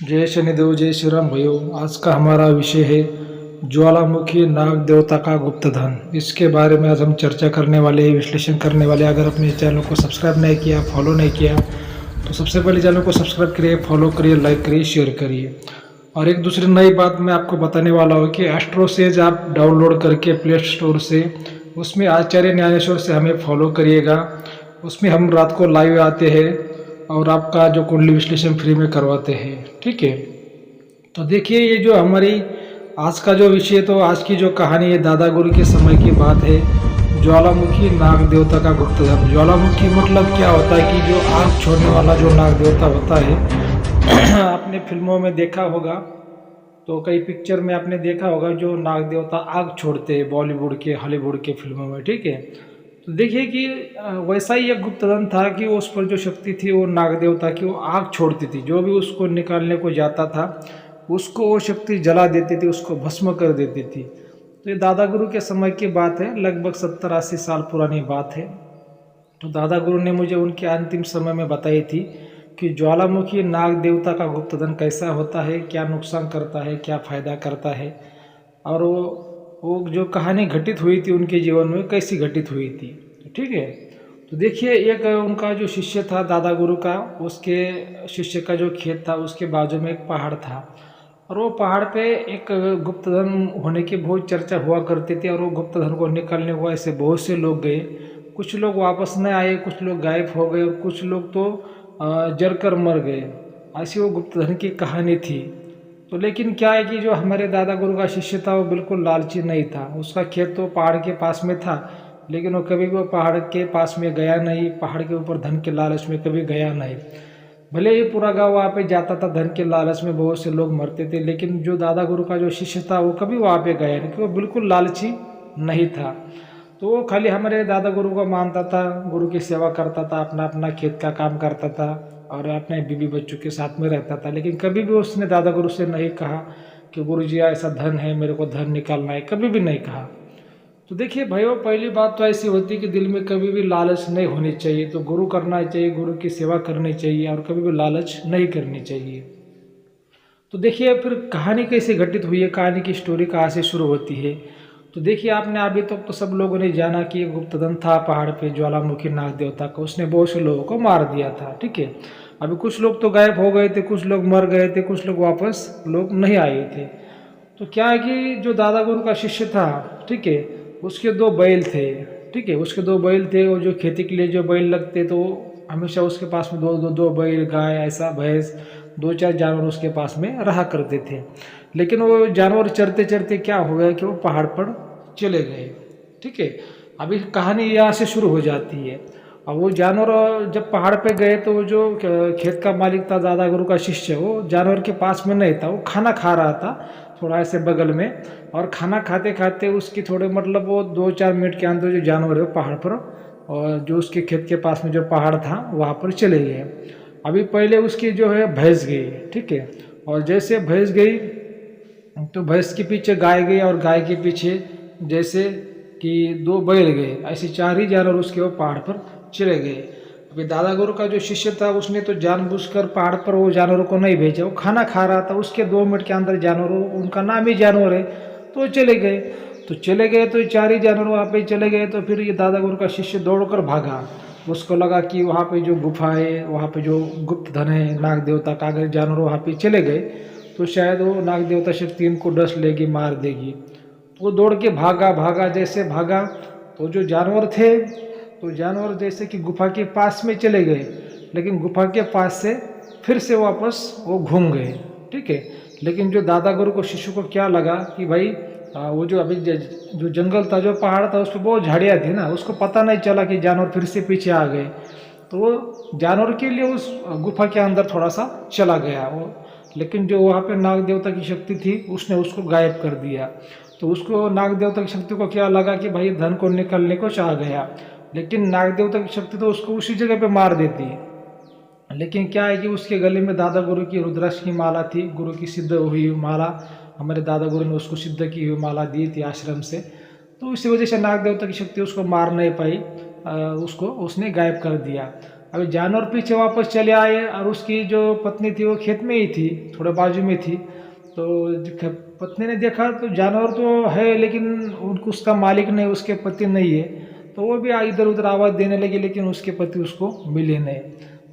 जय शनिदेव, जय श्री राम भयो। आज का हमारा विषय है ज्वालामुखी नाग देवता का गुप्त धन। इसके बारे में आज हम चर्चा करने वाले हैं, विश्लेषण करने वाले हैं। अगर अपने चैनल को सब्सक्राइब नहीं किया, फॉलो नहीं किया, तो सबसे पहले चैनल को सब्सक्राइब करिए, फॉलो करिए, लाइक करिए, शेयर करिए। और एक दूसरी नई बात मैं आपको बताने वाला हूँ कि एस्ट्रोसेज आप डाउनलोड करके प्ले स्टोर से, उसमें आचार्य ज्ञानेश्वर से हमें फॉलो करिएगा। उसमें हम रात को लाइव आते हैं और आपका जो कुंडली विश्लेषण फ्री में करवाते हैं, ठीक है। तो देखिए, ये जो हमारी आज का जो विषय, तो आज की जो कहानी है दादा गुरु के समय की बात है। ज्वालामुखी नाग देवता का गुप्त धन। ज्वालामुखी मतलब क्या होता है कि जो आग छोड़ने वाला जो नाग देवता होता है आपने फिल्मों में देखा होगा, तो कई पिक्चर में आपने देखा होगा जो नाग देवता आग छोड़ते हैं बॉलीवुड के, हॉलीवुड के फिल्मों में, ठीक है। तो देखिए कि वैसा ही एक गुप्तधन था कि उस पर जो शक्ति थी वो नाग देवता की, वो आग छोड़ती थी। जो भी उसको निकालने को जाता था उसको वो शक्ति जला देती थी, उसको भस्म कर देती थी। तो ये दादा गुरु के समय की बात है, लगभग 70-80 साल पुरानी बात है। तो दादा गुरु ने मुझे उनके अंतिम समय में बताई थी कि ज्वालामुखी नाग देवता का गुप्तधन कैसा होता है, क्या नुकसान करता है, क्या फायदा करता है, और वो जो कहानी घटित हुई थी उनके जीवन में कैसी घटित हुई थी, ठीक है। तो देखिए, एक उनका जो शिष्य था दादा गुरु का, उसके शिष्य का जो खेत था उसके बाजू में एक पहाड़ था, और वो पहाड़ पे एक गुप्तधन होने की बहुत चर्चा हुआ करती थी। और वो गुप्तधन को निकालने को ऐसे बहुत से लोग गए, कुछ लोग वापस नहीं आए, कुछ लोग गायब हो गए, और कुछ लोग तो जलकर मर गए। ऐसी वो गुप्तधन की कहानी थी। तो लेकिन क्या है कि जो हमारे दादा गुरु का शिष्य था वो बिल्कुल लालची नहीं था। उसका खेत तो पहाड़ के पास में था, लेकिन वो कभी भी वो पहाड़ के पास में गया नहीं, पहाड़ के ऊपर धन के लालच में कभी गया नहीं। भले ही पूरा गांव वहाँ पे जाता था, धन के लालच में बहुत से लोग मरते थे, लेकिन जो दादा गुरु का जो शिष्य था वो कभी वहाँ पे गया नहीं, कि वो बिल्कुल लालची नहीं था। तो वो खाली हमारे दादा गुरु को मानता था, गुरु की सेवा करता था, अपना अपना खेत का काम करता था और अपने बीवी बच्चों के साथ में रहता था। लेकिन कभी भी उसने दादा गुरु से नहीं कहा कि गुरु जी ऐसा धन है, मेरे को धन निकालना है, कभी भी नहीं कहा। तो देखिए भाइयों, पहली बात तो ऐसी होती है कि दिल में कभी भी लालच नहीं होनी चाहिए। तो गुरु करना चाहिए, गुरु की सेवा करनी चाहिए, और कभी भी लालच नहीं करनी चाहिए। तो देखिए फिर कहानी कैसे घटित हुई है, कहानी की स्टोरी कहाँ से शुरू होती है। तो देखिए, आपने अभी तक तो सब लोगों ने जाना कि एक गुप्तधन था पहाड़ पे, ज्वालामुखी नाग देवता का, उसने बहुत से लोगों को मार दिया था, ठीक है। अभी कुछ लोग तो गायब हो गए थे, कुछ लोग मर गए थे, कुछ लोग वापस लोग नहीं आए थे। तो क्या है कि जो दादा गुरु का शिष्य था, ठीक है, उसके दो बैल थे, ठीक है, उसके दो बैल थे। और जो खेती के लिए जो बैल लगते, तो हमेशा उसके पास में दो दो दो बैल, गाय, ऐसा भैंस, दो चार जानवर उसके पास में रहा करते थे। लेकिन वो जानवर चरते चरते क्या हो गया कि वो पहाड़ पर चले गए, ठीक है। अभी कहानी यहाँ से शुरू हो जाती है। और वो जानवर जब पहाड़ पे गए, तो वो जो खेत का मालिक था दादा गुरु का शिष्य, वो जानवर के पास में नहीं था, वो खाना खा रहा था थोड़ा ऐसे बगल में। और खाना खाते खाते उसकी थोड़े मतलब वो 2-4 मिनट के अंदर जो जानवर है वो पहाड़ पर, और जो उसके खेत के पास में जो पहाड़ था वहाँ पर चले गए। अभी पहले उसकी जो है भैंस गई, ठीक है। और जैसे भैंस गई तो भैंस के पीछे गाय गई, और गाय के पीछे जैसे कि दो बैल गए, ऐसे 4 ही जानवर उसके वो पहाड़ पर चले गए। अभी दादा गुरु का जो शिष्य था उसने तो जानबूझकर पहाड़ पर वो जानवरों को नहीं भेजा, वो खाना खा रहा था, उसके 2 मिनट के अंदर जानवरों, उनका नाम ही जानवर है, तो चले गए। तो चले गए तो 4 ही जानवर वहाँ पे चले गए। तो फिर ये दादा गुरु का शिष्य दौड़कर भागा। उसको लगा कि वहाँ पे जो गुफा है, वहाँ पे जो गुप्त धन है नाग देवता का, अगर जानवर वहाँ पे चले गए तो शायद वो नाग देवता शक्ति इनको डस लेगी, मार देगी। तो वो दौड़ के भागा भागा, जैसे भागा तो जो जानवर थे, तो जानवर जैसे कि गुफा के पास में चले गए, लेकिन गुफा के पास से फिर से वापस वो घूम गए, ठीक है। लेकिन जो दादा गुरु को शिष्य को क्या लगा कि भाई वो जो अभी जो जंगल था, जो पहाड़ था, उस पर बहुत झाड़ियाँ थी ना, उसको पता नहीं चला कि जानवर फिर से पीछे आ गए। तो वो जानवर के लिए उस गुफा के अंदर थोड़ा सा चला गया वो, लेकिन जो वहाँ पे नाग देवता की शक्ति थी उसने उसको गायब कर दिया। तो उसको नाग देवता की शक्ति को क्या लगा कि भाई धन को निकलने को चाह गया, लेकिन नाग देवता की शक्ति तो उसको उसी जगह पे मार देती है। लेकिन क्या है कि उसके गले में दादा गुरु की रुद्राक्ष की माला थी, गुरु की सिद्ध हुई माला, हमारे दादा गुरु ने उसको सिद्ध की हुई माला दी थी आश्रम से। तो इसी वजह से नाग देवता की शक्ति उसको मार नहीं पाई, उसको उसने गायब कर दिया। अभी जानवर पीछे वापस चले आए और उसकी जो पत्नी थी वो खेत में ही थी, थोड़ा बाजू में थी। तो पत्नी ने देखा तो जानवर तो है लेकिन उनको उसका मालिक नहीं, उसके पति नहीं है। तो वो भी इधर उधर आवाज़ देने लगी लेकिन उसके पति उसको मिले नहीं।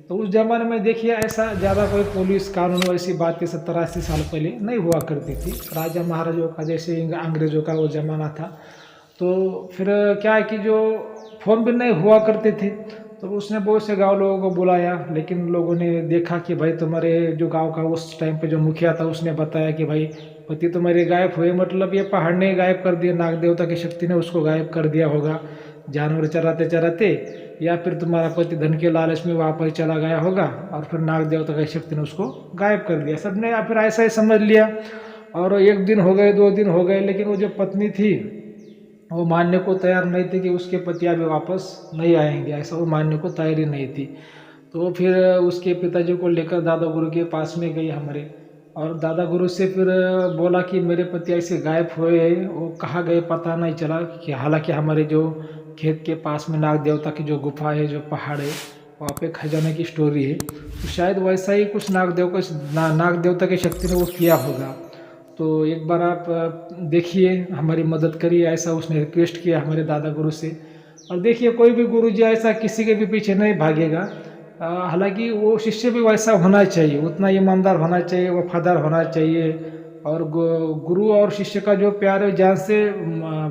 तो उस जमाने में देखिए ऐसा ज़्यादा कोई पुलिस कानून वैसी बातें 70-80 साल पहले नहीं हुआ करती थी। राजा महाराजों का जैसे अंग्रेज़ों का वो ज़माना था। तो फिर क्या है कि जो फ़ोन भी नहीं हुआ करते थे, तो उसने बहुत से गांव लोगों को बुलाया, लेकिन लोगों ने देखा कि भाई तुम्हारे जो गांव का उस टाइम पे जो मुखिया था उसने बताया कि भाई पति तुम्हारे गायब हुए, मतलब ये पहाड़ ने गायब कर दिया, नाग देवता की शक्ति ने उसको गायब कर दिया होगा जानवर चराते चराते, या फिर तुम्हारा पति धन के लालच में वापस चला गया होगा और फिर नाग देवता की शक्ति ने उसको गायब कर दिया। सबने या फिर ऐसा ही समझ लिया। और 1 दिन हो गए, 2 दिन हो गए, लेकिन वो जो पत्नी थी वो मानने को तैयार नहीं थी कि उसके पति अभी वापस नहीं आएंगे, ऐसा वो मानने को तैयार ही नहीं थी। तो फिर उसके पिताजी को लेकर दादा गुरु के पास में गई हमारे, और दादा गुरु से फिर बोला कि मेरे पति ऐसे गायब हुए, वो कहाँ गए पता नहीं चला। कि हालांकि हमारे जो खेत के पास में नाग देवता की जो गुफा है, जो पहाड़ है, वहाँ पे खजाने की स्टोरी है। तो शायद वैसा ही कुछ नाग देवता की शक्ति ने वो किया होगा। तो एक बार आप देखिए, हमारी मदद करिए, ऐसा उसने रिक्वेस्ट किया हमारे दादा गुरु से। और देखिए कोई भी गुरु जी ऐसा किसी के भी पीछे नहीं भागेगा। हालांकि वो शिष्य भी वैसा होना चाहिए, उतना ईमानदार होना चाहिए, वफादार होना चाहिए, और गुरु और शिष्य का जो प्यार है जान से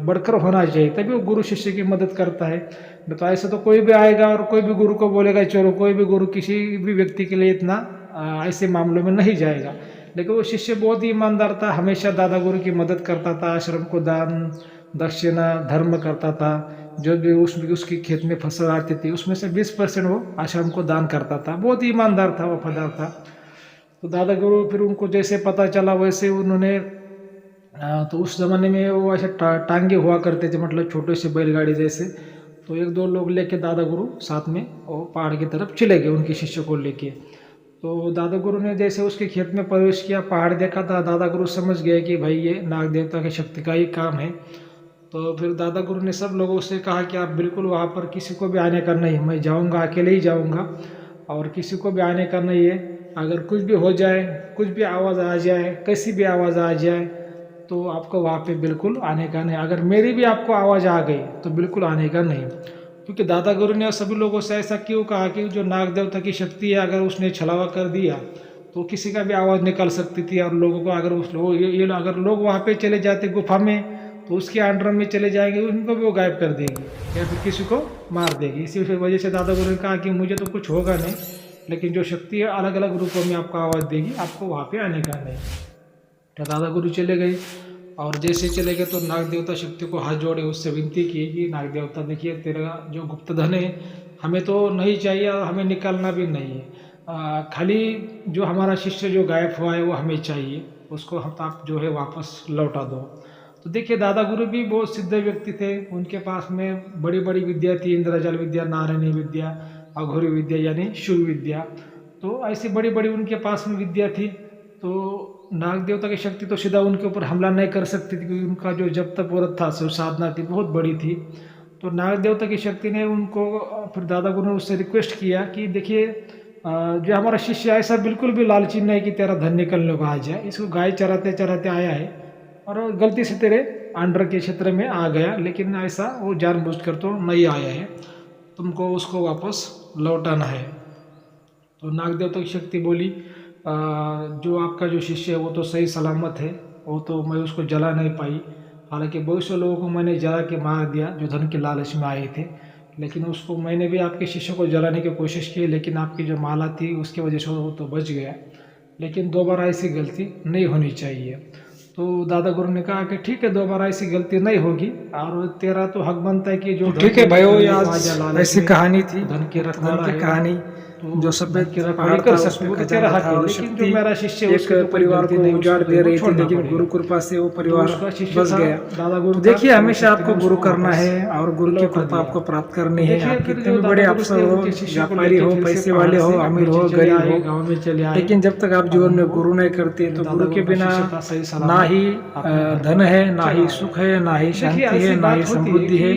बढ़कर होना चाहिए, तभी वो गुरु शिष्य की मदद करता है। नहीं तो ऐसा तो कोई भी आएगा और कोई भी गुरु को बोलेगा चलो, कोई भी गुरु किसी भी व्यक्ति के लिए इतना ऐसे मामलों में नहीं जाएगा। लेकिन वो शिष्य बहुत ही ईमानदार था, हमेशा दादा गुरु की मदद करता था, आश्रम को दान दक्षिणा धर्म करता था। जो भी उसकी खेत में फसल आती थी उसमें से 20% वो आश्रम को दान करता था। बहुत ही ईमानदार था, वफादार था। तो दादा गुरु फिर उनको जैसे पता चला वैसे उन्होंने तो उस ज़माने में वो ऐसे टांगे हुआ करते थे, मतलब छोटे से बैलगाड़ी जैसे। तो 1-2 लोग लेके दादा गुरु साथ में वो पहाड़ की तरफ चले गए उनके शिष्य को लेके। तो दादा गुरु ने जैसे उसके खेत में प्रवेश किया, पहाड़ देखा था, दादा गुरु समझ गए कि भाई ये नाग देवता की शक्ति का ही काम है। तो फिर दादा गुरु ने सब लोगों से कहा कि आप बिल्कुल वहाँ पर किसी को भी आने का नहीं, मैं जाऊँगा, अकेले ही जाऊँगा, और किसी को भी आने का नहीं है। अगर कुछ भी हो जाए, कुछ भी आवाज़ आ जाए, कैसी भी आवाज़ आ जाए, तो आपको वहाँ पे बिल्कुल आने का नहीं। अगर मेरी भी आपको आवाज़ आ गई तो बिल्कुल आने का नहीं। क्योंकि दादा गुरु ने सभी लोगों से ऐसा क्यों कहा कि जो नाग देवता की शक्ति है, अगर उसने छलावा कर दिया तो किसी का भी आवाज़ निकल सकती थी, और लोगों को अगर ये अगर लोग वहाँ पे चले जाते गुफा में तो उसके अंडर में चले जाएंगे, उनको भी वो गायब कर देगी या फिर किसी को मार देगी। इसी वजह से दादा गुरु ने कहा कि मुझे तो कुछ होगा नहीं, लेकिन जो शक्ति है अलग अलग रूपों में आपको आवाज़ देगी, आपको वहाँ पे आने का नहीं। तो दादा गुरु चले गए, और जैसे चले गए तो नाग देवता शक्ति को हाथ जोड़े, उससे विनती की कि नाग देवता देखिए तेरा जो गुप्त धन है हमें तो नहीं चाहिए और हमें निकालना भी नहीं है, खाली जो हमारा शिष्य जो गायब हुआ है वो हमें चाहिए, उसको हम आप जो है वापस लौटा दो। तो देखिए दादा गुरु भी बहुत सिद्ध व्यक्ति थे, उनके पास में बड़ी बड़ी विद्या थी, इंद्रजाल विद्या, नारायणी विद्या, अघोरी विद्या यानी शिव विद्या। तो ऐसी बड़ी बड़ी उनके पास में विद्या थी। तो नाग देवता की शक्ति तो सीधा उनके ऊपर हमला नहीं कर सकती थी, क्योंकि उनका जो जप तप व्रत था, शिव साधना थी, बहुत बड़ी थी। तो नाग देवता की शक्ति ने उनको, फिर दादा गुरु ने उससे रिक्वेस्ट किया कि देखिए जो हमारा शिष्य ऐसा बिल्कुल भी लालची नहीं कि तेरा धन निकलने को आ जाए, इसको गाय चराते चराते आया है और गलती से तेरे अंडर के क्षेत्र में आ गया, लेकिन ऐसा वो जानबूझकर तो नहीं आया है, तुमको उसको वापस लौटाना है। तो नाग देवता की शक्ति बोली जो आपका जो शिष्य है वो तो सही सलामत है, वो तो मैं उसको जला नहीं पाई, हालांकि बहुत से लोगों को मैंने जला के मार दिया जो धन के लालच में आए थे, लेकिन उसको मैंने भी आपके शिष्य को जलाने की कोशिश की, लेकिन आपकी जो माला थी उसकी वजह से वो तो बच गया, लेकिन दोबारा ऐसी गलती नहीं होनी चाहिए। तो दादा गुरु ने कहा कि ठीक है, दोबारा ऐसी गलती नहीं होगी, और तेरा तो हक बनता है कि जो ठीक है भाई, ऐसी कहानी थी, धन की रखवाला है, कहानी जो सफेद की रखवाली कर सकते हो, तेरा हक है। लेकिन जो मेरा शिष्य एक परिवार को उजाड़ दे रही थी, लेकिन गुरु कृपा से वो परिवार बच गया। दादा गुरु देखिए, हमेशा आपको गुरु करना है और गुरु की कृपा आपको प्राप्त करनी है। आप कितने भी बड़े अफसर हो, व्यापारी हो, पैसे वाले हो, अमीर हो, गरीब हो, गाँव में चले आए, लेकिन जब तक आप जीवन में गुरु नहीं करते तो गुरु के बिना ना ही धन है, ना ही सुख है, ना ही शांति है, ना ही समृद्धि है।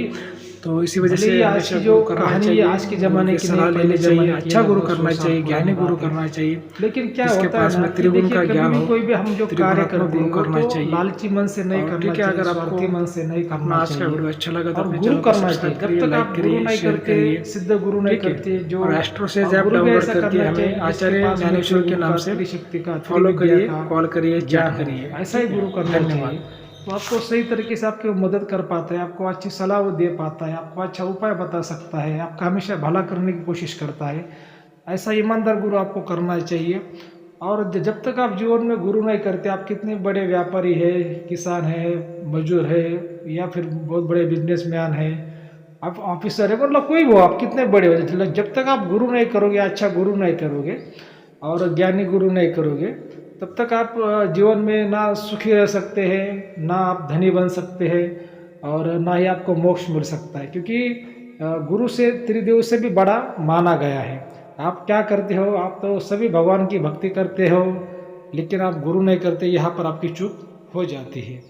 तो इसी वजह से आज हमेशा की जो गुरु करना कहानी है चाहिए, आज के ज़माने की सलाह नहीं, लेनी पहले चाहिए, ज़माने की अच्छा है, गुरु लगभग करना 100 चाहिए, साल ज्ञानी पुरानी गुरु बात है। करना चाहिए। लेकिन क्या जिसके होता है पास ना में कि त्रिगुण देखिए का कभी ज्ञान भी हो, कोई भी हम जो कार्य त्रिगुणात्मक करते गुरु हैं वो करना तो चाहिए। लालची मन से नहीं और करना ठीक है, चाहिए, अगर आपको स्वार्थी मन से नहीं अपना करना आज का चाहिए। वीडियो अच्छा लगा तो और अपने गुरु चैनल को करना चाहिए, सब्सक्राइब जब करिए, तक लाइक आप गुरु करिए, नहीं शेयर करते, करिए, सिद्ध गुरु नहीं ठीक है। करते जो और एस्ट्रो से और ऐप गुरु भी डाउनलोड ऐसा करके करना हमें चाहिए जिसके आचार्य पास में ज्ञानेश्वर के त्रिगुण नाम का, से त्रिशक्ति का, फॉलो त्रिविद्या करिए, का कॉल करिए, ज्ञान चैट हो, करिए। ऐसा ही ठीक है, गुरु करना चाहिए। धन्यवाद। तो आपको सही तरीके से आपकी मदद कर पाता है, आपको अच्छी सलाह वो दे पाता है, आपको अच्छा उपाय बता सकता है, आपका हमेशा भला करने की कोशिश करता है। ऐसा ईमानदार गुरु आपको करना चाहिए। और जब तक आप जीवन में गुरु नहीं करते, आप कितने बड़े व्यापारी है, किसान है, मजदूर है, या फिर बहुत बड़े बिजनेसमैन है, आप ऑफिसर है, मतलब कोई भी हो, आप कितने बड़े हो, जब तक आप गुरु नहीं करोगे, अच्छा गुरु नहीं करोगे और ज्ञानी गुरु नहीं करोगे, तब तक आप जीवन में ना सुखी रह सकते हैं, ना आप धनी बन सकते हैं, और ना ही आपको मोक्ष मिल सकता है। क्योंकि गुरु से त्रिदेव से भी बड़ा माना गया है। आप क्या करते हो, आप तो सभी भगवान की भक्ति करते हो, लेकिन आप गुरु नहीं करते, यहाँ पर आपकी चूक हो जाती है।